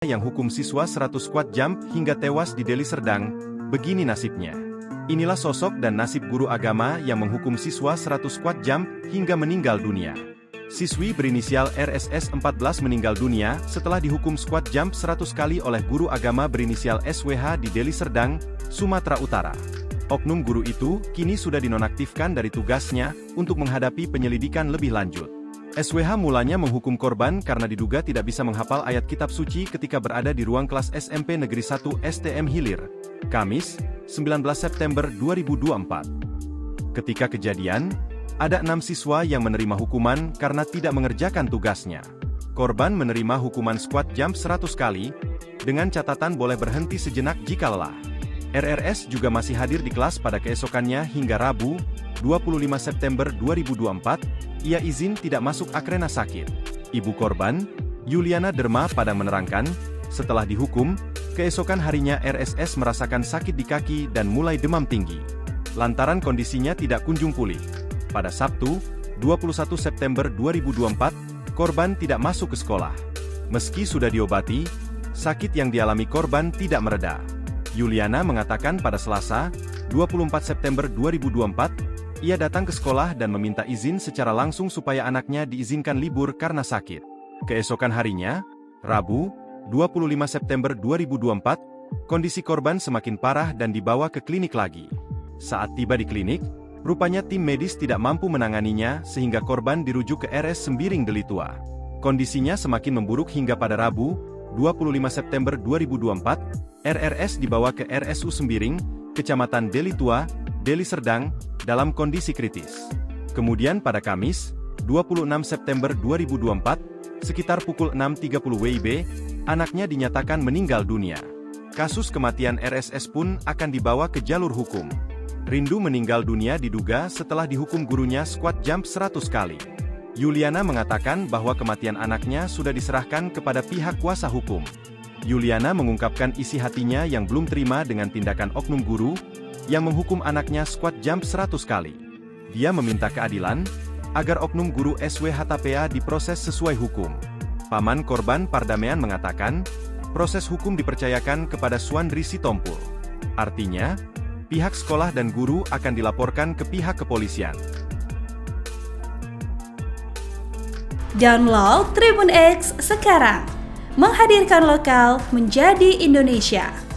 yang hukum siswa 100 squat jump hingga tewas di Deli Serdang, begini nasibnya. Inilah sosok dan nasib guru agama yang menghukum siswa 100 squat jump hingga meninggal dunia. Siswi berinisial RSS 14 meninggal dunia setelah dihukum squat jump 100 kali oleh guru agama berinisial SWH di Deli Serdang, Sumatera Utara. Oknum guru itu kini sudah dinonaktifkan dari tugasnya untuk menghadapi penyelidikan lebih lanjut. SWH mulanya menghukum korban karena diduga tidak bisa menghafal ayat kitab suci ketika berada di ruang kelas SMP Negeri 1 STM Hilir, Kamis, 19 September 2024. Ketika kejadian, ada 6 siswa yang menerima hukuman karena tidak mengerjakan tugasnya. Korban menerima hukuman squat jump 100 kali, dengan catatan boleh berhenti sejenak jika lelah. RRS juga masih hadir di kelas pada keesokannya hingga Rabu, 25 September 2024, ia izin tidak masuk karena sakit. Ibu korban, Yuliana Derma Padang menerangkan, setelah dihukum, keesokan harinya RSS merasakan sakit di kaki dan mulai demam tinggi. Lantaran kondisinya tidak kunjung pulih. Pada Sabtu, 21 September 2024, korban tidak masuk ke sekolah. Meski sudah diobati, sakit yang dialami korban tidak mereda. Yuliana mengatakan pada Selasa, 24 September 2024, ia datang ke sekolah dan meminta izin secara langsung supaya anaknya diizinkan libur karena sakit. Keesokan harinya, Rabu, 25 September 2024, kondisi korban semakin parah dan dibawa ke klinik lagi. Saat tiba di klinik, rupanya tim medis tidak mampu menanganinya sehingga korban dirujuk ke RS Sembiring Deli Tua. Kondisinya semakin memburuk hingga pada Rabu, 25 September 2024, RRS dibawa ke RSU Sembiring, Kecamatan Deli Tua, Deli Serdang, dalam kondisi kritis. Kemudian pada Kamis, 26 September 2024, sekitar pukul 6.30 WIB, anaknya dinyatakan meninggal dunia. Kasus kematian RSS pun akan dibawa ke jalur hukum. Rindu meninggal dunia diduga setelah dihukum gurunya squat jump 100 kali. Yuliana mengatakan bahwa kematian anaknya sudah diserahkan kepada pihak kuasa hukum. Yuliana mengungkapkan isi hatinya yang belum terima dengan tindakan oknum guru yang menghukum anaknya squat jump 100 kali. Dia meminta keadilan agar oknum guru SWHTPA diproses sesuai hukum. Paman korban Pardamean mengatakan, proses hukum dipercayakan kepada Suandri Sitompul. Artinya, pihak sekolah dan guru akan dilaporkan ke pihak kepolisian. Download Tribun X sekarang, menghadirkan lokal menjadi Indonesia.